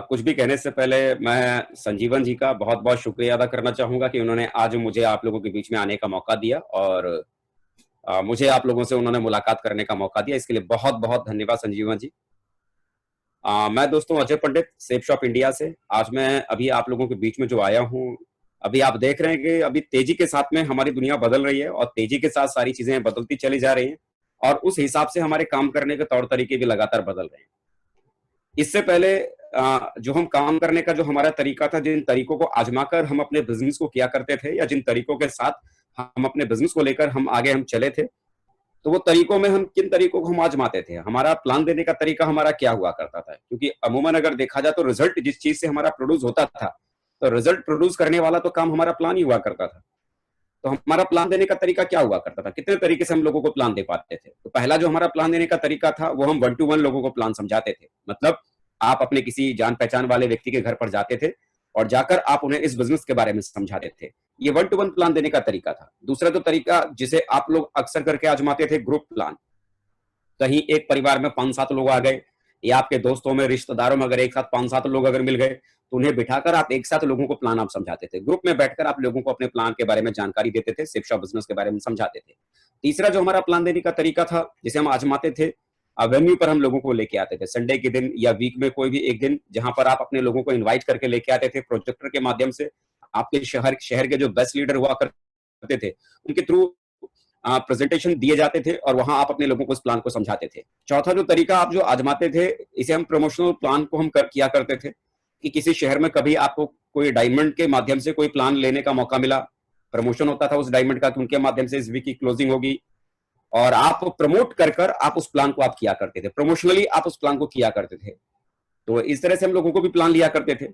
कुछ भी कहने से पहले मैं संजीवन जी का बहुत बहुत शुक्रिया अदा करना चाहूंगा कि उन्होंने आज मुझे आप लोगों के बीच में आने का मौका दिया और मुझे आप लोगों से उन्होंने मुलाकात करने का मौका दिया। इसके लिए बहुत बहुत धन्यवाद संजीवन जी। मैं दोस्तों अजय पंडित, सेफ शॉप इंडिया से आज मैं अभी आप लोगों के बीच में जो आया हूँ। अभी आप देख रहे हैं कि अभी तेजी के साथ में हमारी दुनिया बदल रही है और तेजी के साथ सारी चीजें बदलती चली जा रही हैं और उस हिसाब से हमारे काम करने के तौर तरीके भी लगातार बदल रहे हैं। इससे पहले जो हम काम करने का जो हमारा तरीका था, जिन तरीकों को आजमाकर हम अपने बिजनेस को किया करते थे या जिन तरीकों के साथ हम अपने बिजनेस को लेकर हम आगे हम चले थे, तो वो तरीकों में हम किन तरीकों को हम आजमाते थे, हमारा प्लान देने का तरीका हमारा क्या हुआ करता था। क्योंकि अमूमन अगर देखा जाए तो रिजल्ट जिस चीज से हमारा प्रोड्यूस होता था, तो रिजल्ट प्रोड्यूस करने वाला तो काम हमारा प्लान ही हुआ करता था। तो हमारा प्लान देने का तरीका क्या हुआ करता था, कितने तरीके से हम लोगों को प्लान दे पाते थे। तो पहला जो हमारा प्लान देने का तरीका था वो हम 1-to-1 लोगों को प्लान समझाते थे। मतलब आप अपने किसी जान पहचान वाले व्यक्ति के घर पर जाते थे और जाकर आप उन्हें इस बिजनेस के बारे में समझाते थे। ये 1-to-1 प्लान देने का तरीका था। दूसरा जो तरीका जिसे आप लोग अक्सर करके आजमाते थे, ग्रुप प्लान। कहीं एक परिवार में 5-7 लोग आ गए या आपके दोस्तों में, रिश्तेदारों में अगर एक साथ 5-7 लोग अगर मिल गए तो उन्हें बिठाकर आप एक साथ लोगों को प्लान आप समझाते थे। ग्रुप में बैठकर आप लोगों को अपने प्लान के बारे में जानकारी देते थे, सेफ शॉप बिजनेस के बारे में समझाते थे। तीसरा जो हमारा प्लान देने का तरीका था जिसे हम आजमाते थे, वेन्यू पर हम लोगों को लेके आते थे। संडे के दिन या वीक में कोई भी एक दिन जहां पर आप अपने लोगों को इनवाइट करके लेके आते थे प्रोजेक्टर के माध्यम से। आपके शहर के जो बेस्ट लीडर हुआ करते थे उनके थ्रू प्रेजेंटेशन दिए जाते थे और वहां आप अपने लोगों को इस प्लान को समझाते थे। चौथा जो तरीका आप जो आजमाते थे, इसे हम प्रमोशनल प्लान को हम किया करते थे कि किसी शहर में कभी आपको कोई डायमंड के माध्यम से कोई प्लान लेने का मौका मिला, प्रमोशन होता था उस डायमंड का कि उनके माध्यम से इस वीक की क्लोजिंग होगी और आप प्रमोट कर आप उस प्लान को आप किया करते थे, प्रमोशनली आप उस प्लान को किया करते थे। तो इस तरह से हम लोगों को भी प्लान लिया करते थे।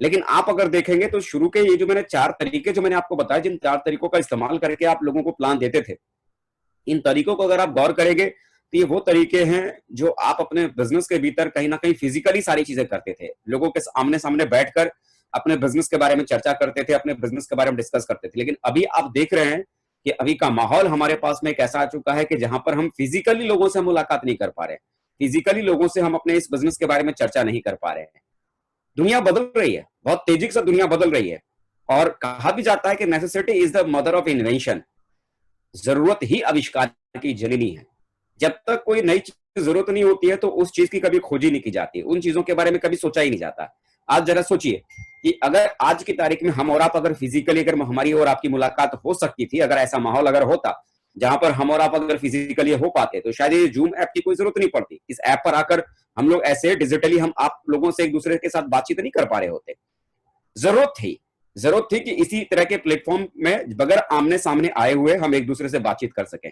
लेकिन आप अगर देखेंगे तो शुरू के ये जो मैंने 4 तरीके जो मैंने आपको बताया, जिन 4 तरीकों का इस्तेमाल करके आप लोगों को प्लान देते थे, इन तरीकों को अगर आप गौर करेंगे तो ये वो तरीके हैं जो आप अपने बिजनेस के भीतर कहीं ना कहीं फिजिकली सारी चीजें करते थे। लोगों के आमने सामने बैठकर अपने बिजनेस के बारे में चर्चा करते थे, अपने बिजनेस के बारे में डिस्कस करते थे। लेकिन अभी आप देख रहे हैं कि अभी का माहौल हमारे पास में एक ऐसा आ चुका है कि जहां पर हम फिजिकली लोगों से मुलाकात नहीं कर पा रहे हैं, फिजिकली लोगों से हम अपने इस बिजनेस के बारे में चर्चा नहीं कर पा रहे हैं। दुनिया बदल रही है, बहुत तेजी से दुनिया बदल रही है और कहा भी जाता है कि necessity is the mother of invention. जरूरत ही आविष्कार की जननी है। जब तक कोई नई चीज जरूरत नहीं होती है तो उस चीज की कभी खोज ही नहीं की जाती, उन चीजों के बारे में कभी सोचा ही नहीं जाता। आज जरा सोचिए कि अगर आज की तारीख में हम और आप अगर फिजिकली अगर हमारी और आपकी मुलाकात हो सकती थी, अगर ऐसा माहौल अगर होता जहां पर हम और आप अगर फिजिकली हो पाते, तो शायद ये जूम ऐप की कोई जरूरत नहीं पड़ती। इस ऐप पर आकर हम लोग ऐसे डिजिटली हम आप लोगों से एक दूसरे के साथ बातचीत नहीं कर पा रहे होते। जरूरत थी कि इसी तरह के प्लेटफॉर्म में बगैर आमने सामने आए हुए हम एक दूसरे से बातचीत कर सकें।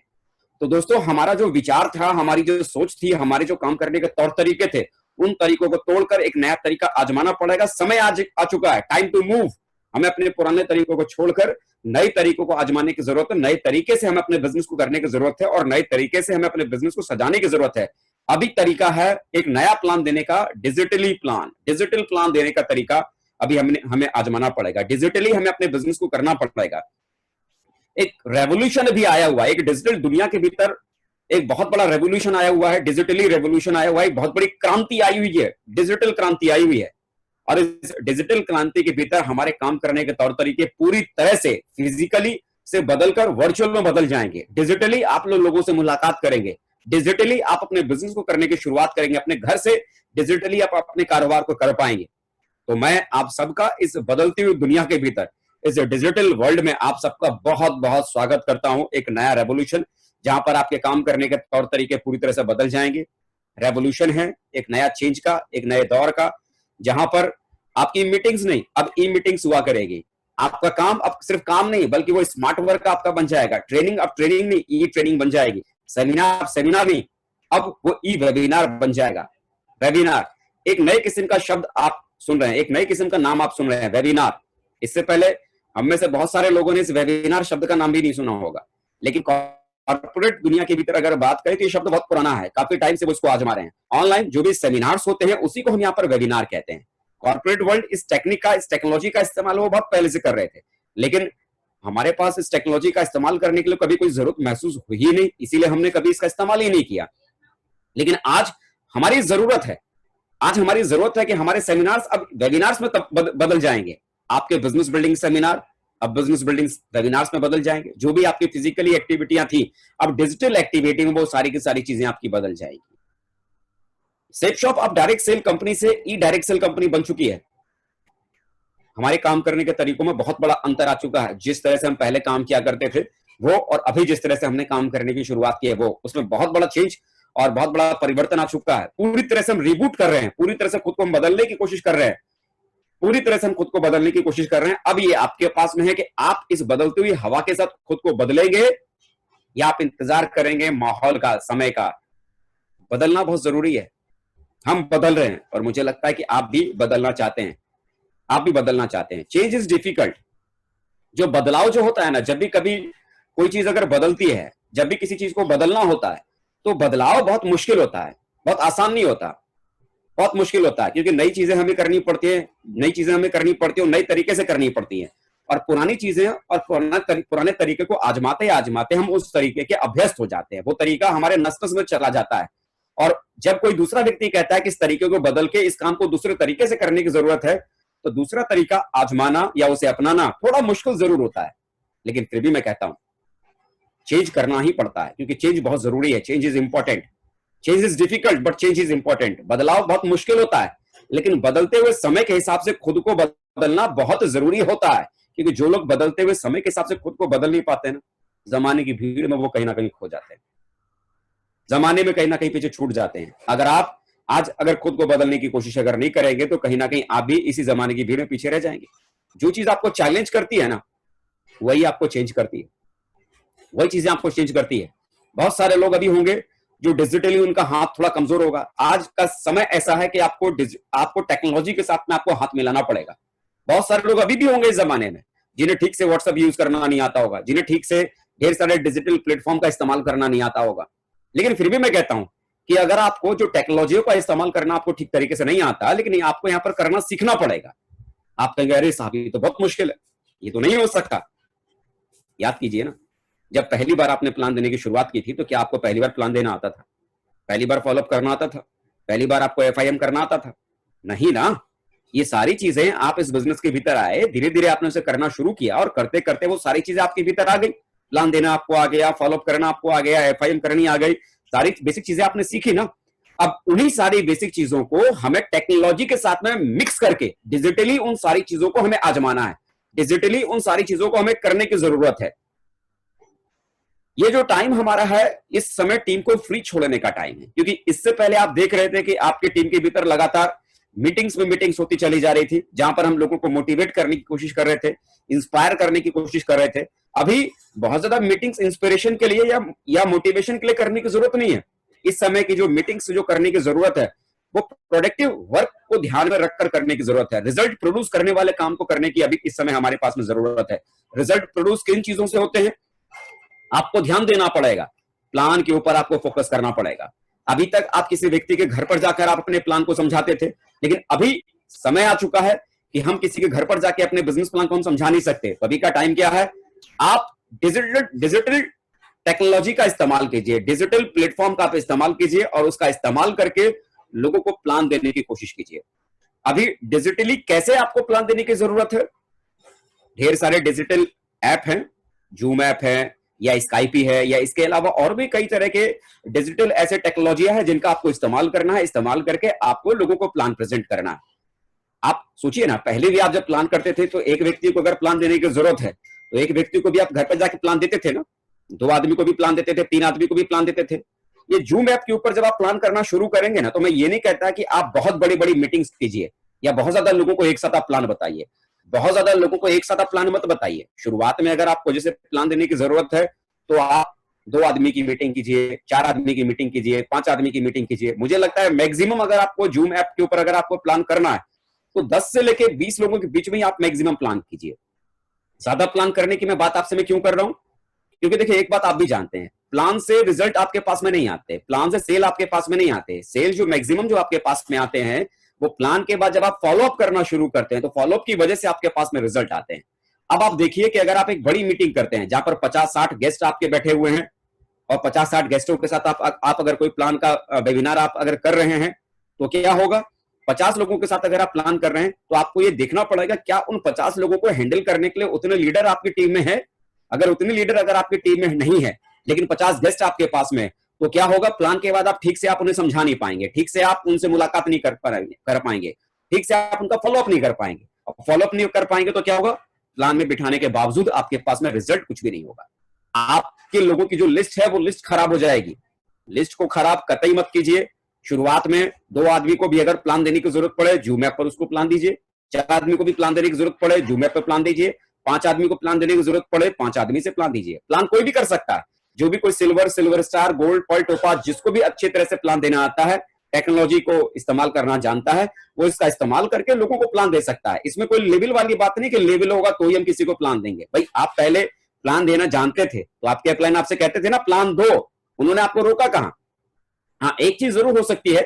तो दोस्तों, हमारा जो विचार था, हमारी जो सोच थी, हमारे जो काम करने के तौर तरीके थे, उन तरीकों को तोड़कर एक नया तरीका आजमाना पड़ेगा। समय आज आ चुका है, टाइम टू मूव। हमें अपने पुराने तरीकों को छोड़कर नए तरीकों को आजमाने की जरूरत है। नए तरीके से हमें अपने बिजनेस को करने की जरूरत है और नए तरीके से हमें अपने बिजनेस को सजाने की जरूरत है। अभी तरीका है एक नया प्लान देने का, डिजिटल प्लान देने का तरीका अभी हमें आजमाना पड़ेगा। डिजिटली हमें अपने बिजनेस को करना पड़ेगा। एक रेवोल्यूशन भी आया हुआ है, एक डिजिटल दुनिया के भीतर एक बहुत बड़ा रेवोल्यूशन आया हुआ है, डिजिटली रेवोल्यूशन आया हुआ है, बहुत बड़ी क्रांति आई हुई है, डिजिटल क्रांति आई हुई है। और इस डिजिटल क्रांति के भीतर हमारे काम करने के तौर तरीके पूरी तरह से फिजिकली से बदलकर वर्चुअल में बदल जाएंगे। डिजिटली आप लोगों से मुलाकात करेंगे, डिजिटली आप अपने बिजनेस को करने की शुरुआत करेंगे, अपने घर से डिजिटली आप अपने कारोबार को कर पाएंगे। तो मैं आप सबका इस बदलती हुई दुनिया के भीतर, इस डिजिटल वर्ल्ड में आप सबका बहुत बहुत स्वागत करता हूं। एक नया रेवोल्यूशन जहां पर आपके काम करने के तौर तरीके पूरी तरह से बदल जाएंगे। रेवोल्यूशन है एक नया चेंज का, एक नए दौर का, जहां पर आपकी मीटिंग्स नहीं, अब ई मीटिंग्स हुआ करेगी। आपका काम अब सिर्फ काम नहीं बल्कि वो स्मार्ट वर्क आपका बन जाएगा। ट्रेनिंग अब ट्रेनिंग नहीं, ई ट्रेनिंग बन जाएगी। सेमिनार नहीं, अब वो ई वेबिनार बन जाएगा। वेबिनार एक नए किस्म का शब्द आप सुन रहे हैं, एक नए किस्म का नाम आप सुन रहे हैं, वेबिनार। इससे पहले हम में से बहुत सारे लोगों ने इस वेबिनार शब्द का नाम भी नहीं सुना होगा। लेकिन कॉर्पोरेट दुनिया के भीतर अगर बात करें तो ये शब्द बहुत पुराना है, काफी टाइम से वो इसको आजमा रहे हैं। ऑनलाइन जो भी सेमिनार्स होते हैं उसी को हम यहाँ पर वेबिनार कहते हैं। कॉर्पोरेट वर्ल्ड इस टेक्नोलॉजी का इस्तेमाल वो बहुत पहले से कर रहे थे, लेकिन हमारे पास इस टेक्नोलॉजी का इस्तेमाल करने के लिए कभी कोई जरूरत महसूस हुई नहीं, इसीलिए हमने कभी इसका इस्तेमाल ही नहीं किया। लेकिन आज हमारी जरूरत है, आज हमारी जरूरत है कि हमारे सेमिनार्स अब वेबिनार्स में तब बदल जाएंगे। आपके बिजनेस बिल्डिंग सेमिनार अब बिजनेस बिल्डिंग वेबिनार्स में बदल जाएंगे। जो भी आपकी फिजिकली एक्टिविटियां थी अब डिजिटल एक्टिविटी में वो सारी की सारी चीजें आपकी बदल जाएगी। सेफ शॉप अब डायरेक्ट सेल कंपनी से ई डायरेक्ट सेल कंपनी बन चुकी है। हमारे काम करने के तरीकों में बहुत बड़ा अंतर आ चुका है। जिस तरह से हम पहले काम किया करते थे वो और अभी जिस तरह से हमने काम करने की शुरुआत की है वो, उसमें बहुत बड़ा चेंज और बहुत बड़ा परिवर्तन आ चुका है। पूरी तरह से हम रिबूट कर रहे हैं, पूरी तरह से खुद को हम बदलने की कोशिश कर रहे हैं, पूरी तरह से हम खुद को बदलने की कोशिश कर रहे हैं। अब ये आपके पास में है कि आप इस बदलती हुई हवा के साथ खुद को बदलेंगे या आप इंतजार करेंगे माहौल का, समय का। बदलना बहुत जरूरी है। हम बदल रहे हैं और मुझे लगता है कि आप भी बदलना चाहते हैं, आप भी बदलना चाहते हैं। Change is difficult. जो बदलाव जो होता है ना, जब भी कभी कोई चीज अगर बदलती है, जब भी किसी चीज को बदलना होता है तो बदलाव बहुत मुश्किल होता है, बहुत आसान नहीं होता, बहुत मुश्किल होता है। क्योंकि नई चीजें हमें करनी पड़ती है, नई चीजें हमें करनी पड़ती है और नई तरीके से करनी पड़ती है। और पुरानी चीजें और पुराने तरीके को आजमाते आजमाते हम उस तरीके के अभ्यस्त हो जाते हैं। वो तरीका हमारे नस नस में चला जाता है। और जब कोई दूसरा व्यक्ति कहता है कि इस तरीके को बदल के इस काम को दूसरे तरीके से करने की जरूरत है, तो दूसरा तरीका आजमाना या उसे अपनाना थोड़ा मुश्किल जरूर होता है। लेकिन फिर भी मैं कहता हूं चेंज करना ही पड़ता है, क्योंकि चेंज बहुत जरूरी है। Change is important. Change is difficult but change is important. बदलाव बहुत मुश्किल होता है, लेकिन बदलते हुए समय के हिसाब से खुद को बदलना बहुत जरूरी होता है। क्योंकि जो लोग बदलते हुए समय के हिसाब से खुद को बदल नहीं पाते ना, जमाने की भीड़ में वो कहीं ना कहीं खो जाते हैं, जमाने में कहीं ना कहीं पीछे छूट जाते हैं। अगर आप आज अगर खुद को बदलने की कोशिश अगर नहीं करेंगे तो कहीं ना कहीं आप भी इसी जमाने की भीड़ में पीछे रह जाएंगे। जो चीज आपको चैलेंज करती है ना, वही आपको चेंज करती है, वही चीजें आपको चेंज करती है। बहुत सारे लोग अभी होंगे जो डिजिटली उनका हाथ थोड़ा कमजोर होगा। आज का समय ऐसा है कि आपको टेक्नोलॉजी के साथ में आपको हाथ मिलाना पड़ेगा। बहुत सारे लोग अभी भी होंगे इस जमाने में जिन्हें ठीक से व्हाट्सएप यूज करना नहीं आता होगा, जिन्हें ठीक से ढेर सारे डिजिटल प्लेटफॉर्म का इस्तेमाल करना नहीं आता होगा। लेकिन फिर भी मैं कहता हूं कि अगर आपको जो टेक्नोलॉजी का इस्तेमाल करना आपको ठीक तरीके से नहीं आता, लेकिन आपको यहां पर करना सीखना पड़ेगा। आप कहेंगे अरे साहब ये तो बहुत मुश्किल है, ये तो नहीं हो सकता। याद कीजिए ना, जब पहली बार आपने प्लान देने की शुरुआत की थी तो क्या आपको पहली बार प्लान देना आता था? पहली बार फॉलोअप करना आता था? पहली बार आपको एफआईएम करना आता था? नहीं ना। ये सारी चीजें आप इस बिजनेस के भीतर आए, धीरे धीरे आपने उसे करना शुरू किया और करते करते वो सारी चीजें आपके भीतर आ गई। प्लान देना आपको आ गया, फॉलोअप करना आपको आ गया, एफआईएम करनी आ गई, सारी बेसिक चीजें आपने सीखी ना। अब उन्हीं सारी बेसिक चीजों को हमें टेक्नोलॉजी के साथ में मिक्स करके डिजिटली उन सारी चीजों को हमें आजमाना है, डिजिटली उन सारी चीजों को हमें करने की जरूरत है। ये जो टाइम हमारा है, इस समय टीम को फ्री छोड़ने का टाइम है। क्योंकि इससे पहले आप देख रहे थे कि आपकी टीम के भीतर लगातार मीटिंग्स में मीटिंग्स होती चली जा रही थी, जहां पर हम लोगों को मोटिवेट करने की कोशिश कर रहे थे, इंस्पायर करने की कोशिश कर रहे थे। अभी बहुत ज्यादा मीटिंग्स इंस्पिरेशन के लिए या मोटिवेशन के लिए करने की जरूरत नहीं है। इस समय की जो मीटिंग्स जो करने की जरूरत है वो प्रोडक्टिव वर्क को ध्यान में रखकर करने की जरूरत है। रिजल्ट प्रोड्यूस करने वाले काम को करने की अभी इस समय हमारे पास में जरूरत है। रिजल्ट प्रोड्यूस किन चीजों से होते हैं, आपको ध्यान देना पड़ेगा, प्लान के ऊपर आपको फोकस करना पड़ेगा। अभी तक आप किसी व्यक्ति के घर पर जाकर आप अपने प्लान को समझाते थे, लेकिन अभी समय आ चुका है कि हम किसी के घर पर जाके अपने बिजनेस प्लान को हम समझा नहीं सकते। अभी का टाइम क्या है, आप डिजिटल टेक्नोलॉजी का इस्तेमाल कीजिए, डिजिटल प्लेटफॉर्म का आप इस्तेमाल कीजिए और उसका इस्तेमाल करके लोगों को प्लान देने की कोशिश कीजिए। अभी डिजिटली कैसे आपको प्लान देने की जरूरत है, ढेर सारे डिजिटल ऐप हैं, जूम ऐप है या स्काइपी है या इसके अलावा और भी कई तरह के डिजिटल ऐसे टेक्नोलॉजियां हैं जिनका आपको इस्तेमाल करना है। इस्तेमाल करके आपको लोगों को प्लान प्रेजेंट करना है। आप सोचिए ना, पहले भी आप जब प्लान करते थे तो एक व्यक्ति को अगर प्लान देने की जरूरत है तो एक व्यक्ति को भी आप घर पर जाके प्लान देते थे ना, 2 आदमी को भी प्लान देते थे, 3 आदमी को भी प्लान देते थे। ये जूम ऐप के ऊपर जब आप प्लान करना शुरू करेंगे ना, तो मैं ये नहीं कहता कि आप बहुत बड़ी बड़ी मीटिंग्स कीजिए या बहुत ज्यादा लोगों को एक साथ आप प्लान बताइए। बहुत ज्यादा लोगों को एक साथ आप प्लान मत बताइए। शुरुआत में अगर आपको जैसे प्लान देने की जरूरत है तो आप 2 आदमी की मीटिंग कीजिए, 4 आदमी की मीटिंग कीजिए, 5 आदमी की मीटिंग कीजिए। मुझे लगता है मैक्सिमम अगर आपको जूम ऐप के ऊपर अगर आपको प्लान करना है तो 10 से लेके 20 लोगों के बीच में ही आप मैक्सिमम प्लान कीजिए। ज्यादा प्लान करने की मैं बात आपसे मैं क्यों कर रहा हूं, क्योंकि देखिए एक बात आप भी जानते हैं, प्लान से रिजल्ट आपके पास में नहीं आते, प्लान से सेल आपके पास में नहीं आते। सेल जो मैक्सिमम जो आपके पास में आते हैं वो प्लान के बाद जब आप फॉलोअप करना शुरू करते हैं तो फॉलोअप की वजह से आपके पास में रिजल्ट आते हैं। अब आप देखिए कि अगर आप एक बड़ी मीटिंग करते हैं जहां पर 50-60 गेस्ट आपके बैठे हुए हैं और 50-60 गेस्टों के साथ आप अगर कोई प्लान का वेबिनार आप अगर कर रहे हैं तो क्या होगा, 50 लोगों के साथ अगर आप प्लान कर रहे हैं तो आपको ये देखना पड़ेगा क्या उन 50 लोगों को हैंडल करने के लिए उतने लीडर आपकी टीम में है। अगर उतने लीडर अगर आपकी टीम में नहीं है लेकिन 50 गेस्ट आपके पास में, तो क्या होगा, प्लान के बाद आप ठीक से आप उन्हें समझा नहीं पाएंगे, ठीक से आप उनसे मुलाकात नहीं कर पाएंगे, ठीक से आप उनका फॉलोअप नहीं कर पाएंगे। फॉलोअप नहीं कर पाएंगे तो क्या होगा, प्लान में बिठाने के बावजूद आपके पास में रिजल्ट कुछ भी नहीं होगा। आपके लोगों की जो लिस्ट है वो लिस्ट खराब हो जाएगी। लिस्ट को खराब कतई मत कीजिए। शुरुआत में 2 आदमी को भी अगर प्लान देने की जरूरत पड़े, जूम ऐप पर उसको प्लान दीजिए। 4 आदमी को भी प्लान देने की जरूरत पड़े, जूम ऐप पर प्लान दीजिए। 5 आदमी को प्लान देने की जरूरत पड़े, 5 आदमी से प्लान दीजिए। प्लान कोई भी कर सकता है, जो भी कोई silver star, gold, pearl, topaz, जिसको भी अच्छी तरह से प्लान देना आता है, टेक्नोलॉजी को इस्तेमाल करना जानता है, वो इसका इस्तेमाल करके लोगों को प्लान दे सकता है। इसमें कोई लेवल वाली बात नहीं कि लेवल होगा तो ही हम किसी को प्लान देंगे। भाई आप पहले प्लान देना जानते थे तो आपके अपलाइन आपसे कहते थे ना प्लान दो, उन्होंने आपको रोका कहां। हाँ, एक चीज जरूर हो सकती है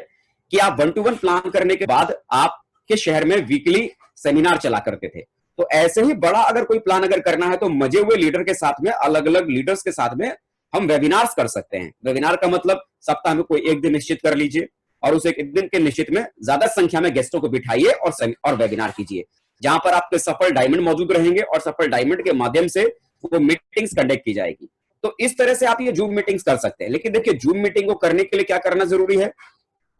कि आप 1 to 1 प्लान करने के बाद आपके शहर में वीकली सेमिनार चला करते थे। तो ऐसे ही बड़ा अगर कोई प्लान अगर करना है तो मजे हुए लीडर के साथ में, अलग अलग लीडर्स के साथ में हम वेबिनार्स कर सकते हैं। वेबिनार का मतलब सप्ताह में कोई एक दिन निश्चित कर लीजिए और उस एक दिन के निश्चित में ज्यादा संख्या में गेस्टों को बिठाइए और वेबिनार कीजिए, जहां पर आपके सफल डायमंड मौजूद रहेंगे और सफल डायमंड के माध्यम से वो मीटिंग्स कंडक्ट की जाएगी। तो इस तरह से आप ये जूम मीटिंग्स कर सकते हैं। लेकिन देखिए, जूम मीटिंग को करने के लिए क्या करना जरूरी है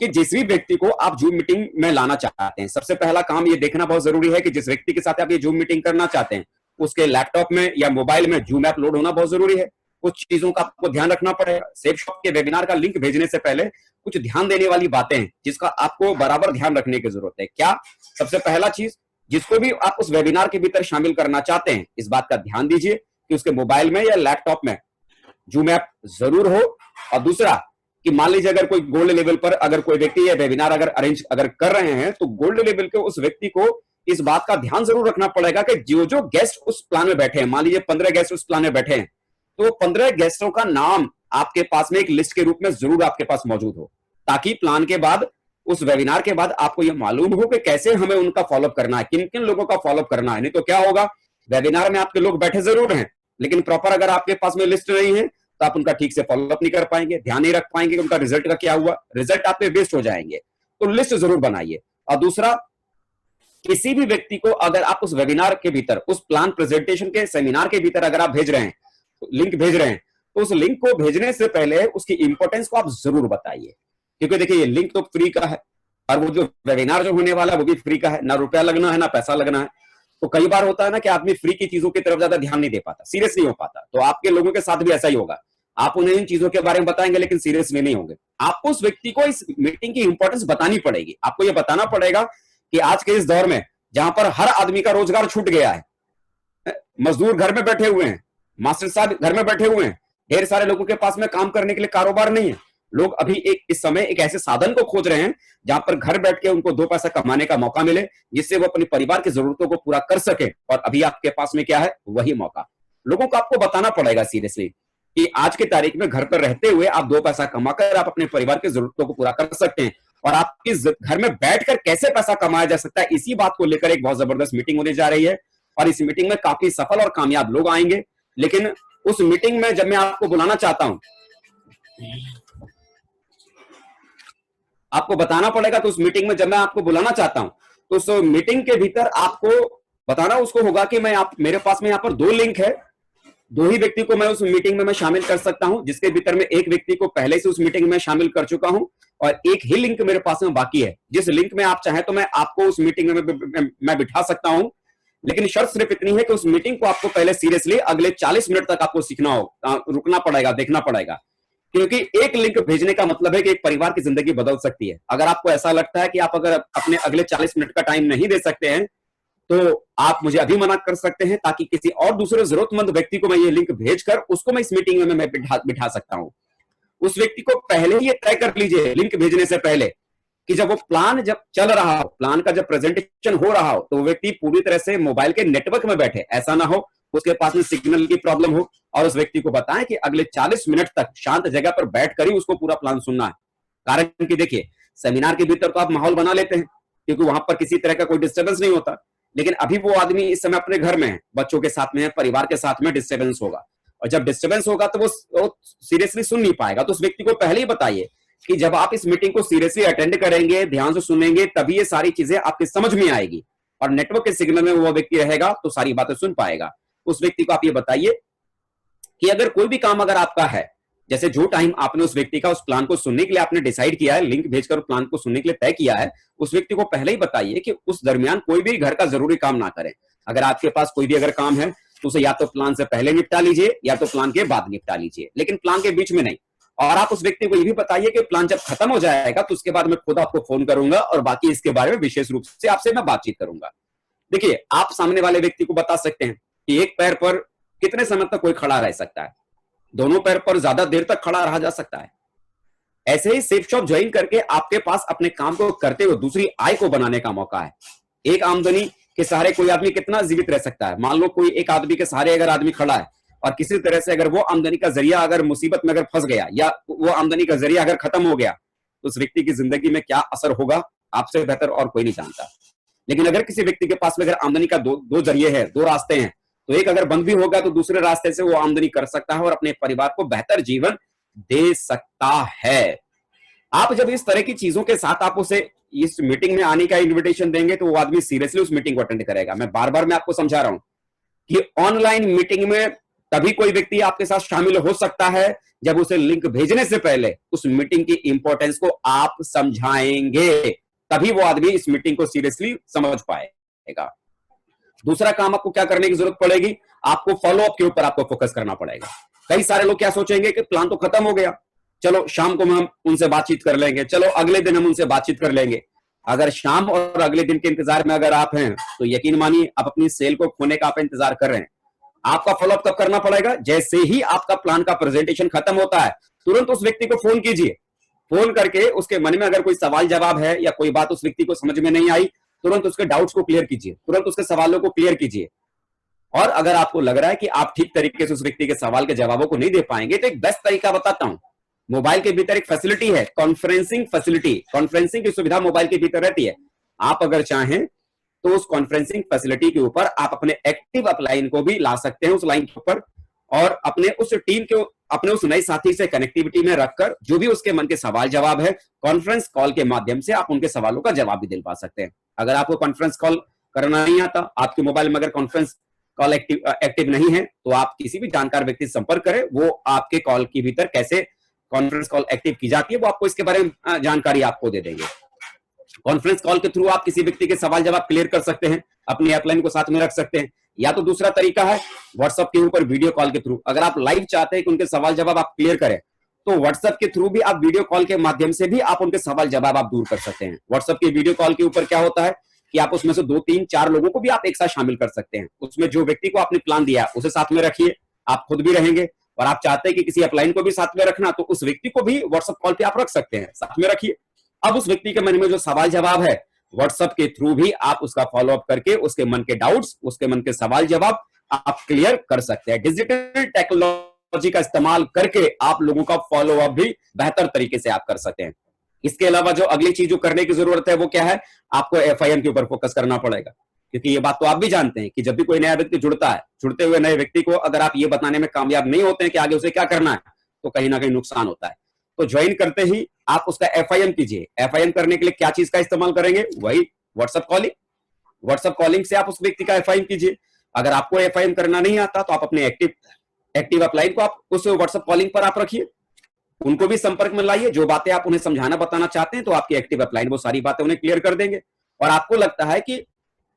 कि जिस भी व्यक्ति को आप जूम मीटिंग में लाना चाहते हैं, सबसे पहला काम ये देखना बहुत जरूरी है कि जिस व्यक्ति के साथ आप ये जूम मीटिंग करना चाहते हैं उसके लैपटॉप में या मोबाइल में जूम ऐप लोड होना बहुत जरूरी है। कुछ चीजों का आपको ध्यान रखना पड़ेगा। सेफ शॉप के वेबिनार का लिंक भेजने से पहले कुछ ध्यान देने वाली बातें हैं जिसका आपको बराबर ध्यान रखने की जरूरत है। क्या? सबसे पहला चीज, जिसको भी आप उस वेबिनार के भीतर शामिल करना चाहते हैं, इस बात का ध्यान दीजिए कि उसके मोबाइल में या लैपटॉप में जूम ऐप जरूर हो। और दूसरा कि मान लीजिए अगर कोई गोल्ड लेवल पर अगर कोई व्यक्ति ये वेबिनार अगर अरेंज अगर कर रहे हैं तो गोल्ड लेवल के उस व्यक्ति को इस बात का ध्यान जरूर रखना पड़ेगा कि जो जो गेस्ट उस प्लान में बैठे हैं, मान लीजिए 15 गेस्ट उस प्लान में बैठे हैं, तो 15 गेस्टों का नाम आपके पास में एक लिस्ट के रूप में जरूर आपके पास मौजूद हो, ताकि प्लान के बाद, उस वेबिनार के बाद आपको यह मालूम हो कि कैसे हमें उनका फॉलोअप करना है, किन किन लोगों का फॉलोअप करना है। नहीं तो क्या होगा, वेबिनार में आपके लोग बैठे जरूर हैं लेकिन प्रॉपर अगर आपके पास में लिस्ट नहीं है तो आप उनका ठीक से फॉलोअप नहीं कर पाएंगे, ध्यान नहीं रख पाएंगे कि उनका रिजल्ट का क्या हुआ, रिजल्ट आपके वेस्ट हो जाएंगे। तो लिस्ट जरूर बनाइए। और दूसरा, किसी भी व्यक्ति को अगर आप उस वेबिनार के भीतर, उस प्लान प्रेजेंटेशन के सेमिनार के भीतर अगर आप भेज रहे हैं, लिंक भेज रहे हैं, तो उस लिंक को भेजने से पहले उसकी इंपॉर्टेंस को आप जरूर बताइए। क्योंकि देखिए, ये लिंक तो फ्री का है और वो जो वेबिनार जो होने वाला है वो भी फ्री का है, ना रुपया लगना है ना पैसा लगना है। तो कई बार होता है ना कि आदमी फ्री की चीजों की तरफ ज्यादा ध्यान नहीं दे पाता, सीरियस नहीं हो पाता। तो आपके लोगों के साथ भी ऐसा ही होगा, आप उन्हें इन चीजों के बारे में बताएंगे लेकिन सीरियसली नहीं होंगे। आपको उस व्यक्ति को इस मीटिंग की इंपॉर्टेंस बतानी पड़ेगी। आपको यह बताना पड़ेगा कि आज के इस दौर में जहां पर हर आदमी का रोजगार छूट गया है, मजदूर घर में बैठे हुए हैं, मास्टर साहब घर में बैठे हुए हैं, ढेर सारे लोगों के पास में काम करने के लिए कारोबार नहीं है। लोग अभी इस समय एक ऐसे साधन को खोज रहे हैं जहां पर घर बैठ के उनको 2 पैसा कमाने का मौका मिले, जिससे वो अपने परिवार की जरूरतों को पूरा कर सके। और अभी आपके पास में क्या है, वही मौका। लोगों को आपको बताना पड़ेगा सीरियसली कि आज की तारीख में घर पर रहते हुए आप 2 पैसा कमाकर आप अपने परिवार की जरूरतों को पूरा कर सकते हैं। और आपके घर में बैठकर कैसे पैसा कमाया जा सकता है, इसी बात को लेकर एक बहुत जबरदस्त मीटिंग होने जा रही है। और इस मीटिंग में काफी सफल और कामयाब लोग आएंगे। लेकिन उस मीटिंग में जब मैं आपको बुलाना चाहता हूं, आपको बताना पड़ेगा। तो उस मीटिंग में जब मैं आपको बुलाना चाहता हूं तो उस मीटिंग के भीतर आपको बताना उसको होगा कि मेरे पास में यहाँ पर 2 लिंक है, 2 ही व्यक्ति को मैं उस मीटिंग में मैं शामिल कर सकता हूं, जिसके भीतर में एक व्यक्ति को पहले से उस मीटिंग में शामिल कर चुका हूं और एक ही लिंक मेरे पास में बाकी है। जिस लिंक में आप चाहें तो मैं आपको उस मीटिंग में मैं बिठा सकता हूं, लेकिन शर्त सिर्फ इतनी है कि उस मीटिंग को आपको पहले सीरियसली अगले 40 मिनट तक आपको सीखना हो, रुकना पड़ेगा, देखना पड़ेगा। क्योंकि एक लिंक भेजने का मतलब है कि एक परिवार की जिंदगी बदल सकती है। अगर आपको ऐसा लगता है कि आप अगर अपने अगले 40 मिनट का टाइम नहीं दे सकते हैं तो आप मुझे अभी मना कर सकते हैं, ताकि किसी और दूसरे जरूरतमंद व्यक्ति को मैं ये लिंक भेजकर उसको मैं इस मीटिंग में मैं बिठा सकता हूं। उस व्यक्ति को पहले ही ये तय कर लीजिए लिंक भेजने से पहले कि जब वो प्लान जब चल रहा हो, प्लान का जब प्रेजेंटेशन हो रहा हो, तो वो व्यक्ति पूरी तरह से मोबाइल के नेटवर्क में बैठे। ऐसा ना हो उसके पास में सिग्नल की प्रॉब्लम हो, और उस व्यक्ति को बताएं कि अगले 40 मिनट तक शांत जगह पर बैठकर ही उसको पूरा प्लान सुनना है। कारण कि देखिए, सेमिनार के भीतर तो आप माहौल बना लेते हैं क्योंकि वहां पर किसी तरह का कोई डिस्टर्बेंस नहीं होता, लेकिन अभी वो आदमी इस समय अपने घर में है, बच्चों के साथ में है, परिवार के साथ में, डिस्टर्बेंस होगा। और जब डिस्टर्बेंस होगा तो वो सीरियसली सुन नहीं पाएगा। तो उस व्यक्ति को पहले ही बताइए कि जब आप इस मीटिंग को सीरियसली अटेंड करेंगे, ध्यान से सुनेंगे, तभी ये सारी चीजें आपके समझ में आएगी। और नेटवर्क के सिग्नल में वो व्यक्ति रहेगा तो सारी बातें सुन पाएगा। उस व्यक्ति को आप ये बताइए कि अगर कोई भी काम अगर आपका है, जैसे जो टाइम आपने उस व्यक्ति का उस प्लान को सुनने के लिए आपने डिसाइड किया है, लिंक भेजकर प्लान को सुनने के लिए तय किया है, उस व्यक्ति को पहले ही बताइए कि उस दरमियान कोई भी घर का जरूरी काम ना करें। अगर आपके पास कोई भी अगर काम है तो उसे या तो प्लान से पहले निपटा लीजिए या तो प्लान के बाद निपटा लीजिए, लेकिन प्लान के बीच में नहीं। और आप उस व्यक्ति को ये भी बताइए कि प्लान जब खत्म हो जाएगा तो उसके बाद मैं खुद आपको फोन करूंगा और बाकी इसके बारे में विशेष रूप से आपसे मैं बातचीत करूंगा। देखिए, आप सामने वाले व्यक्ति को बता सकते हैं कि एक पैर पर कितने समय तक कोई खड़ा रह सकता है, दोनों पैर पर ज्यादा देर तक खड़ा रहा जा सकता है। ऐसे ही सेफ शॉप ज्वाइन करके आपके पास अपने काम को करते हुए दूसरी आय को बनाने का मौका है। एक आमदनी के सहारे कोई आदमी कितना जीवित रह सकता है? मान लो कोई एक आदमी के सहारे अगर आदमी खड़ा है और किसी तरह से अगर वो आमदनी का जरिया अगर मुसीबत में अगर फंस गया या वो आमदनी का जरिया अगर खत्म हो गया तो उस व्यक्ति की जिंदगी में क्या असर होगा, आपसे बेहतर और कोई नहीं जानता। लेकिन अगर किसी व्यक्ति के पास में अगर आमदनी का दो जरिए हैं, दो रास्ते हैं, तो एक अगर बंद भी होगा तो दूसरे रास्ते से वो आमदनी कर सकता है और अपने परिवार को बेहतर जीवन दे सकता है। आप जब इस तरह की चीजों के साथ आप उसे इस मीटिंग में आने का इन्विटेशन देंगे तो वो आदमी सीरियसली उस मीटिंग को अटेंड करेगा। मैं बार बार मैं आपको समझा रहा हूं कि ऑनलाइन मीटिंग में तभी कोई व्यक्ति आपके साथ शामिल हो सकता है जब उसे लिंक भेजने से पहले उस मीटिंग की इंपॉर्टेंस को आप समझाएंगे, तभी वो आदमी इस मीटिंग को सीरियसली समझ पाएगा। दूसरा काम आपको क्या करने की जरूरत पड़ेगी, आपको फॉलोअप के ऊपर आपको फोकस करना पड़ेगा। कई सारे लोग क्या सोचेंगे कि प्लान तो खत्म हो गया, चलो शाम को हम उनसे बातचीत कर लेंगे, चलो अगले दिन हम उनसे बातचीत कर लेंगे। अगर शाम और अगले दिन के इंतजार में अगर आप हैं तो यकीन मानिए आप अपनी सेल को खोने का आप इंतजार कर रहे हैं। आपका फॉलोअप कब करना पड़ेगा? जैसे ही आपका प्लान का प्रेजेंटेशन खत्म होता है तुरंत उस व्यक्ति को फोन कीजिए। फोन करके उसके मन में अगर कोई सवाल जवाब है या कोई बात उस व्यक्ति को समझ में नहीं आई, तुरंत उसके डाउट्स को क्लियर कीजिए, तुरंत उसके सवालों को क्लियर कीजिए। और अगर आपको लग रहा है कि आप ठीक तरीके से उस व्यक्ति के सवाल के जवाबों को नहीं दे पाएंगे तो एक बेस्ट तरीका बताता हूं। मोबाइल के भीतर एक फैसिलिटी है, कॉन्फ्रेंसिंग फैसिलिटी। कॉन्फ्रेंसिंग की सुविधा मोबाइल के भीतर रहती है। आप अगर चाहें तो उस कॉन्फ्रेंसिंग फैसिलिटी के ऊपर आप अपने एक्टिव अपलाइन को भी ला सकते हैं उस लाइन के ऊपर, और अपने उस टीम के अपने उस नए साथी से कनेक्टिविटी में रखकर जो भी उसके मन के सवाल जवाब है कॉन्फ्रेंस कॉल के माध्यम से आप उनके सवालों का जवाब भी दिलवा सकते हैं। अगर आपको कॉन्फ्रेंस कॉल करना नहीं आता, आपके मोबाइल में अगर कॉन्फ्रेंस कॉल एक्टिव नहीं है, तो आप किसी भी जानकार व्यक्ति से संपर्क करें, वो आपके कॉल के भीतर कैसे कॉन्फ्रेंस कॉल एक्टिव की जाती है वो आपको इसके बारे में जानकारी आपको दे देंगे। कॉन्फ्रेंस कॉल के थ्रू आप किसी व्यक्ति के सवाल जवाब क्लियर कर सकते हैं, अपनी अपलाइन को साथ में रख सकते हैं। या तो दूसरा तरीका है व्हाट्सएप के ऊपर वीडियो कॉल के थ्रू। अगर आप लाइव चाहते हैं कि उनके सवाल जवाब आप क्लियर करें तो व्हाट्सएप के थ्रू भी आप वीडियो कॉल के माध्यम से भी आप उनके सवाल जवाब आप दूर कर सकते हैं। व्हाट्सएप के वीडियो कॉल के ऊपर क्या होता है कि आप उसमें से 2, 3, 4 लोगों को भी आप एक साथ शामिल कर सकते हैं। उसमें जो व्यक्ति को आपने प्लान दिया उसे साथ में रखिए, आप खुद भी रहेंगे, और आप चाहते हैं कि किसी अपलाइन को भी साथ में रखना तो उस व्यक्ति को भी व्हाट्सएप कॉल पे आप रख सकते हैं, साथ में रखिए। अब उस व्यक्ति के मन में जो सवाल जवाब है व्हाट्सएप के थ्रू भी आप उसका फॉलोअप करके उसके मन के डाउट्स, उसके मन के सवाल जवाब आप क्लियर कर सकते हैं। डिजिटल टेक्नोलॉजी का इस्तेमाल करके आप लोगों का फॉलोअप भी बेहतर तरीके से आप कर सकते हैं। इसके अलावा जो अगली चीज जो करने की जरूरत है वो क्या है, आपको एफआईएम के ऊपर फोकस करना पड़ेगा। क्योंकि ये बात तो आप भी जानते हैं कि जब भी कोई नया व्यक्ति जुड़ता है, जुड़ते हुए नए व्यक्ति को अगर आप ये बताने में कामयाब नहीं होते हैं कि आगे उसे क्या करना है, तो कहीं ना कहीं नुकसान होता है। तो ज्वाइन करते ही आप उसका एफआईएम कीजिए। एफआईएम करने के लिए क्या चीज का इस्तेमाल करेंगे? वही व्हाट्सएप कॉलिंग। व्हाट्सएप कॉलिंग से आप उस व्यक्ति का एफआईएम कीजिए। अगर आपको एफआईएम करना नहीं आता तो आप अपने एक्टिव अपलाइन को आप उस व्हाट्सएप कॉलिंग पर आप रखिए, उनको भी संपर्क में लाइए। जो बातें आप उन्हें समझाना बताना चाहते हैं तो आपकी एक्टिव अपलाइन वो सारी बातें उन्हें क्लियर कर देंगे। और आपको लगता है कि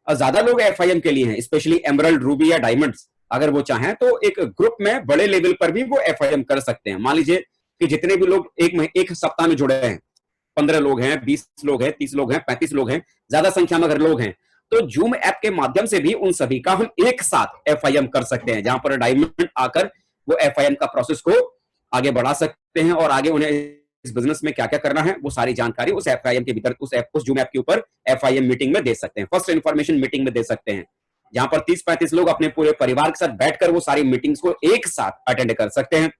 ज्यादा लोग एफआईएम के लिए हैं, स्पेशली एमरल्ड, रूबी या डायमंड्स, अगर वो चाहें तो एक ग्रुप में बड़े लेवल पर भी वो एफआईएम कर सकते हैं। मान लीजिए कि जितने भी लोग एक सप्ताह में जुड़े हैं, 15 लोग हैं, 20 लोग हैं, 30 लोग हैं, 35 लोग हैं, ज्यादा संख्या में अगर लोग हैं तो जूम ऐप के माध्यम से भी उन सभी का हम एक साथ एफआईएम कर सकते हैं, जहां पर डायमंड आकर वो एफआईएम का प्रोसेस को आगे बढ़ा सकते हैं और आगे उन्हें इस बिजनेस में क्या क्या करना है वो सारी जानकारी उस एफआईएम के भीतर उस जूम ऐप के ऊपर एफआईएम मीटिंग में दे सकते हैं, फर्स्ट इन्फॉर्मेशन मीटिंग में दे सकते हैं, जहां पर 30-35 लोग अपने पूरे परिवार के साथ बैठकर वो सारी मीटिंग्स को एक साथ अटेंड कर सकते हैं।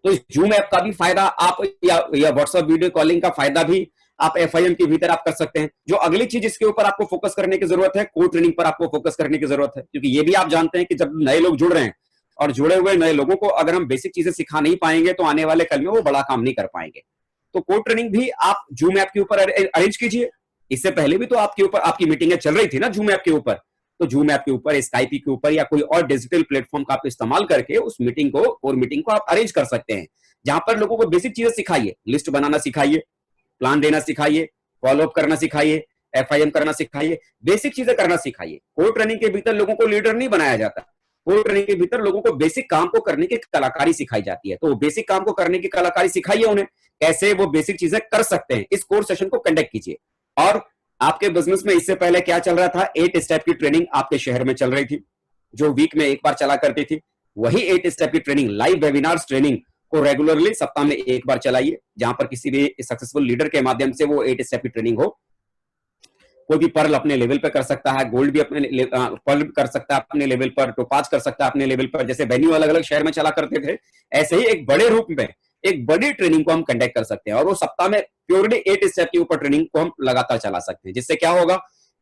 तो इस जूम ऐप का भी फायदा आप या व्हाट्सएप वीडियो कॉलिंग का फायदा भी आप एफआईएम के भीतर आप कर सकते हैं। जो अगली चीज इसके ऊपर आपको फोकस करने की जरूरत है, कोर ट्रेनिंग पर आपको फोकस करने की जरूरत है। क्योंकि ये भी आप जानते हैं कि जब नए लोग जुड़ रहे हैं और जुड़े हुए नए लोगों को अगर हम बेसिक चीजें सिखा नहीं पाएंगे तो आने वाले कल में वो बड़ा काम नहीं कर पाएंगे। तो कोड ट्रेनिंग भी आप जूम ऐप के ऊपर अरेंज कीजिए। इससे पहले भी तो आपके ऊपर आपकी मीटिंगें चल रही थी ना जूम ऐप के ऊपर, तो जूम ऐप के ऊपर, स्काइप के ऊपर या कोई और डिजिटल प्लेटफॉर्म का आप इस्तेमाल करके उस मीटिंग को और मीटिंग को आप अरेंज कर सकते हैं, जहां पर लोगों को बेसिक चीजें सिखाइए, लिस्ट बनाना सिखाइए, प्लान देना सिखाइए, फॉलोअप करना सिखाइए, एफआईएम करना सिखाइए, बेसिक चीजें करना सिखाइए। कोड ट्रेनिंग के भीतर लोगों को लीडर नहीं बनाया जाता, कोड ट्रेनिंग के भीतर लोगों को बेसिक काम को करने की कलाकारी सिखाई जाती है। तो बेसिक काम को करने की कलाकारी सिखाइए उन्हें, कैसे वो बेसिक चीजें कर सकते हैं। इस कोर्स सेशन को कंडक्ट कीजिए। और आपके बिजनेस में इससे पहले क्या चल रहा था, 8 स्टेप की ट्रेनिंग आपके शहर में चल रही थी, जो वीक में एक बार चला करती थी। वही 8 स्टेप की ट्रेनिंग, लाइव वेबिनार्स ट्रेनिंग को रेगुलरली सप्ताह में एक बार चलाइए, जहां पर किसी भी सक्सेसफुल लीडर के माध्यम से वो 8 स्टेप की ट्रेनिंग हो। कोई भी पर्ल अपने लेवल पे कर सकता है, गोल्ड भी अपने पर्ल कर सकता है अपने लेवल पर, टोपाज कर सकता है अपने लेवल पर। जैसे वेन्यू अलग अलग शहर में चला करते थे, ऐसे ही एक बड़े रूप में एक बड़ी ट्रेनिंग को हम कंडक्ट कर सकते हैं, और वो सप्ताह में प्योरली 8 स्टेप के ऊपर ट्रेनिंग को हम लगातार चला सकते हैं। जिससे क्या होगा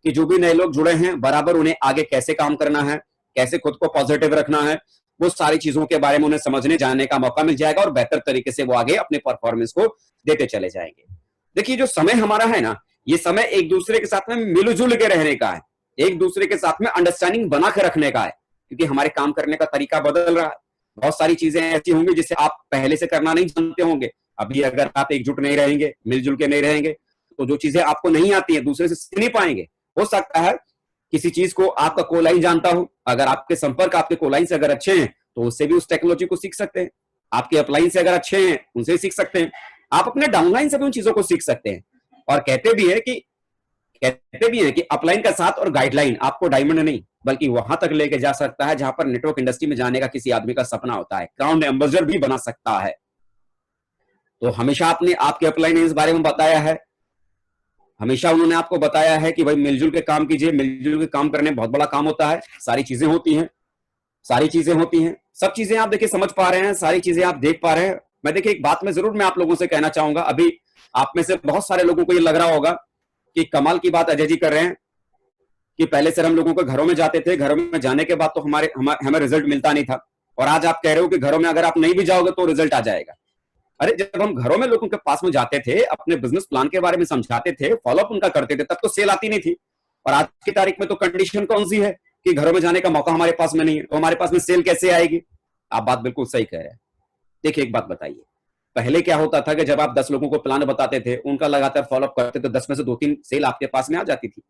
कि जो भी नए लोग जुड़े हैं, बराबर उन्हें आगे कैसे काम करना है, कैसे खुद को पॉजिटिव रखना है, वो सारी चीजों के बारे में उन्हें समझने जानने का मौका मिल जाएगा, और बेहतर तरीके से वो आगे अपने परफॉर्मेंस को देते चले जाएंगे। देखिए, जो समय हमारा है ना, ये समय एक दूसरे के साथ में मिलजुल के रहने का है, एक दूसरे के साथ में अंडरस्टैंडिंग बना के रखने का है, क्योंकि हमारे काम करने का तरीका बदल रहा है। बहुत सारी चीजें ऐसी होंगी जिसे आप पहले से करना नहीं जानते होंगे। अभी अगर आप एकजुट नहीं रहेंगे, मिलजुल के नहीं रहेंगे, तो जो चीजें आपको नहीं आती है दूसरे से सीख नहीं पाएंगे। हो सकता है किसी चीज को आपका कोलाइन जानता हो, अगर आपके संपर्क आपके कोलाइन से अगर अच्छे हैं तो उससे भी उस टेक्नोलॉजी को सीख सकते हैं। आपके अपलाइन से अगर अच्छे हैं उनसे सीख सकते हैं। आप अपने डाउनलाइन से भी उन चीजों को सीख सकते हैं। और कहते भी है कि अपलाइन का साथ और गाइडलाइन आपको डायमंड नहीं बल्कि वहां तक लेके जा सकता है जहां पर नेटवर्क इंडस्ट्री में जाने का किसी आदमी का सपना होता है, क्राउन एम्बेसडर भी बना सकता है। तो हमेशा आपने आपके अपलाइन ने इस बारे में बताया है, हमेशा उन्होंने आपको बताया है कि भाई मिलजुल के काम कीजिए, मिलजुल के काम करने में बहुत बड़ा काम होता है, सारी चीजें होती हैं, सारी चीजें होती हैं, सब चीजें आप देखिए समझ पा रहे हैं, सारी चीजें आप देख पा रहे हैं। मैं देखिए एक बात में जरूर मैं आप लोगों से कहना चाहूंगा, अभी आप में से बहुत सारे लोगों को ये लग रहा होगा कि कमाल की बात अजय जी कर रहे हैं कि पहले से हम लोगों को घरों में जाते थे, घरों में जाने के बाद तो हमें रिजल्ट मिलता नहीं था, और आज आप कह रहे हो कि घरों में अगर आप नहीं भी जाओगे तो रिजल्ट आ जाएगा। अरे जब हम घरों में लोगों के पास में जाते थे, अपने बिजनेस प्लान के बारे में समझाते थे, फॉलोअप उनका करते थे, तब तो सेल आती नहीं थी। और आज की तारीख में तो कंडीशन कौन सी है कि घरों में जाने का मौका हमारे पास में नहीं है, तो हमारे पास में सेल कैसे आएगी? आप बात बिल्कुल सही कह रहे हैं। देखिए एक बात बताइए, पहले क्या होता था कि जब आप 10 लोगों को प्लान बताते थे, उनका लगातार फॉलोअप करते तो 10 में से 2-3 सेल आपके पास में आ जाती थी।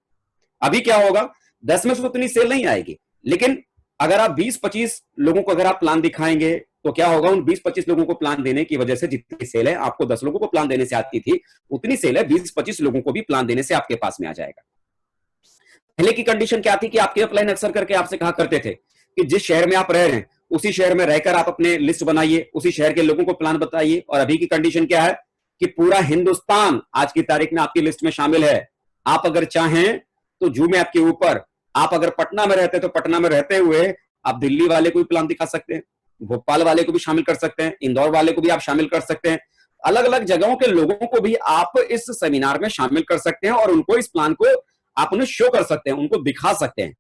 अभी क्या होगा, 10 में से उतनी सेल नहीं आएगी, लेकिन अगर आप 20-25 लोगों को अगर आप प्लान दिखाएंगे तो क्या होगा, उन 20-25 लोगों को प्लान देने की वजह से जितनी सेल है आपको 10 लोगों को प्लान देने से आती थी, उतनी सेल है 20-25 लोगों को भी प्लान देने से आपके पास में आ जाएगा। पहले की कंडीशन क्या थी कि आपके अपलाइन अक्सर करके आपसे कहा करते थे कि जिस शहर में आप रह रहे हैं उसी शहर में रहकर आप अपने लिस्ट बनाइए, उसी शहर के लोगों को प्लान बताइए। और अभी की कंडीशन क्या है कि पूरा हिंदुस्तान आज की तारीख में आपकी लिस्ट में शामिल है। आप अगर चाहें तो जूम ऐप के ऊपर, आप अगर पटना में रहते तो पटना में रहते हुए आप दिल्ली वाले को भी प्लान दिखा सकते हैं, भोपाल वाले को भी शामिल कर सकते हैं, इंदौर वाले को भी आप शामिल कर सकते हैं, अलग अलग जगहों के लोगों को भी आप इस सेमिनार में शामिल कर सकते हैं, और उनको इस प्लान को आप उन्हें शो कर सकते हैं, उनको दिखा सकते हैं।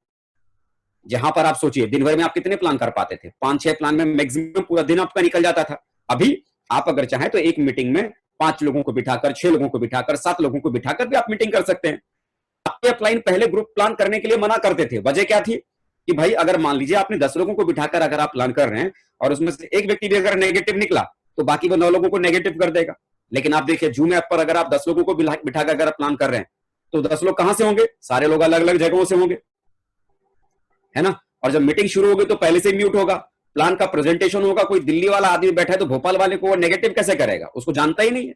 जहां पर आप सोचिए दिन भर में आप कितने प्लान कर पाते थे, 5-6 प्लान में मैक्सिमम पूरा दिन आपका निकल जाता था। अभी आप अगर चाहें तो एक मीटिंग में 5 लोगों को बिठाकर, 6 लोगों को बिठाकर, 7 लोगों को बिठाकर भी आप मीटिंग कर सकते हैं। आपके अपलाइन पहले ग्रुप प्लान करने के लिए मना करते थे, वजह क्या थी कि भाई अगर मान लीजिए आपने 10 लोगों को बिठाकर अगर आप प्लान कर रहे हैं और उसमें से एक व्यक्ति भी अगर नेगेटिव निकला तो बाकी वो 9 लोगों को नेगेटिव कर देगा। लेकिन आप देखिए जूम ऐप पर अगर आप 10 लोगों को बिठाकर अगर आप प्लान कर रहे हैं तो 10 लोग कहां से होंगे, सारे लोग अलग अलग जगहों से होंगे, है ना। और जब मीटिंग शुरू होगी तो पहले से म्यूट होगा, प्लान का प्रेजेंटेशन होगा, कोई दिल्ली वाला आदमी बैठा है तो भोपाल वाले को वो नेगेटिव कैसे करेगा, उसको जानता ही नहीं है।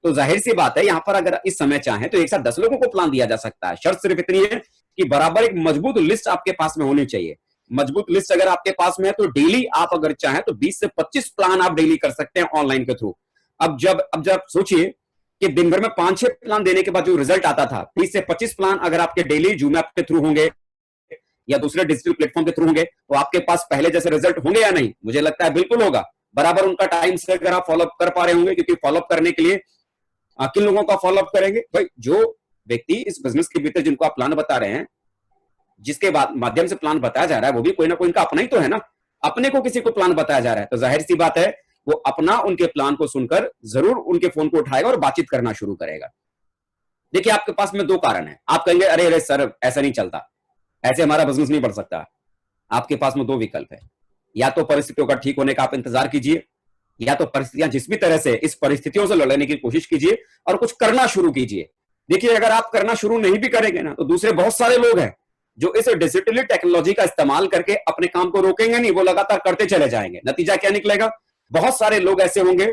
तो जाहिर सी बात है, यहां पर अगर इस समय चाहे तो एक साथ 10 लोगों को प्लान दिया जा सकता है। शर्त सिर्फ इतनी है कि बराबर एक मजबूत लिस्ट आपके पास में होनी चाहिए। मजबूत लिस्ट अगर आपके पास में है तो डेली आप अगर चाहें तो 20 से 25 प्लान आप डेली कर सकते हैं ऑनलाइन के थ्रू। अब जब सोचिए कि दिन भर में 5-6 प्लान देने के बाद जो रिजल्ट आता था, 20 से 25 प्लान अगर आपके डेली जूम ऐप के थ्रू होंगे या दूसरे डिजिटल प्लेटफॉर्म के थ्रू होंगे तो आपके पास पहले जैसे रिजल्ट होंगे या नहीं, मुझे लगता है बिल्कुल होगा। बराबर उनका टाइम से अगर आप फॉलोअप कर पा रहे होंगे, क्योंकि फॉलोअप करने के लिए किन लोगों का फॉलोअप करेंगे भाई, जो व्यक्ति इस बिजनेस के भीतर जिनको आप प्लान बता रहे हैं, जिसके माध्यम से प्लान बताया जा रहा है, वो भी कोई ना कोई इनका अपना ही तो है ना, अपने को किसी को प्लान बताया जा रहा है। तो जाहिर सी बात है वो अपना उनके प्लान को सुनकर जरूर उनके फोन को उठाएगा और बातचीत करना शुरू करेगा। देखिए, आपके पास में दो कारण है। आप कहेंगे अरे अरे सर ऐसा नहीं चलता, ऐसे हमारा बिजनेस नहीं बढ़ सकता। आपके पास में दो विकल्प है, या तो परिस्थितियों का ठीक होने का आप इंतजार कीजिए, या तो परिस्थितियां जिस भी तरह से इस परिस्थितियों से लड़ने की कोशिश कीजिए और कुछ करना शुरू कीजिए। देखिए, अगर आप करना शुरू नहीं भी करेंगे ना, तो दूसरे बहुत सारे लोग हैं जो इस डिजिटली टेक्नोलॉजी का इस्तेमाल करके अपने काम को रोकेंगे नहीं, वो लगातार करते चले जाएंगे। नतीजा क्या निकलेगा? बहुत सारे लोग ऐसे होंगे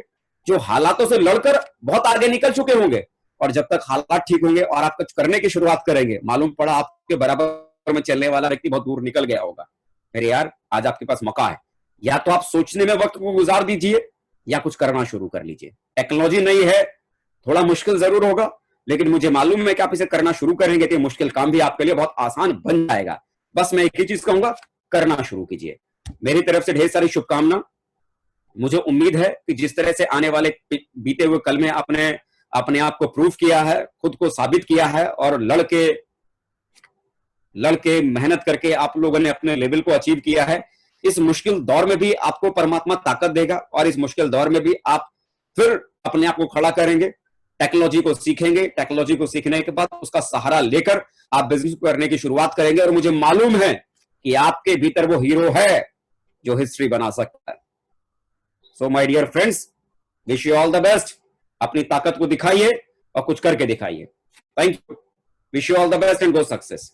जो हालातों से लड़कर बहुत आगे निकल चुके होंगे, और जब तक हालात ठीक होंगे और आप कुछ करने की शुरुआत करेंगे, मालूम पड़ा आपके बराबर में चलने वाला व्यक्ति बहुत दूर निकल गया होगा। मेरे यार, आज आपके पास मौका है, या तो आप सोचने में वक्त को गुजार दीजिए या कुछ करना शुरू कर लीजिए। टेक्नोलॉजी नहीं है, थोड़ा मुश्किल जरूर होगा, लेकिन मुझे मालूम है कि आप इसे करना शुरू करेंगे तो मुश्किल काम भी आपके लिए बहुत आसान बन जाएगा। बस मैं एक ही चीज कहूंगा, करना शुरू कीजिए। मेरी तरफ से ढेर सारी शुभकामना। मुझे उम्मीद है कि जिस तरह से आने वाले बीते हुए कल में अपने आप को प्रूव किया है, खुद को साबित किया है, और लड़के मेहनत करके आप लोगों ने अपने लेवल को अचीव किया है, इस मुश्किल दौर में भी आपको परमात्मा ताकत देगा, और इस मुश्किल दौर में भी आप फिर अपने आप को खड़ा करेंगे, टेक्नोलॉजी को सीखेंगे, टेक्नोलॉजी को सीखने के बाद उसका सहारा लेकर आप बिजनेस करने की शुरुआत करेंगे, और मुझे मालूम है कि आपके भीतर वो हीरो है जो हिस्ट्री बना सकता है। So my dear friends, wish you all the best. अपनी ताकत को दिखाइए और कुछ करके दिखाइए। Thank you. Wish you all the best and go success.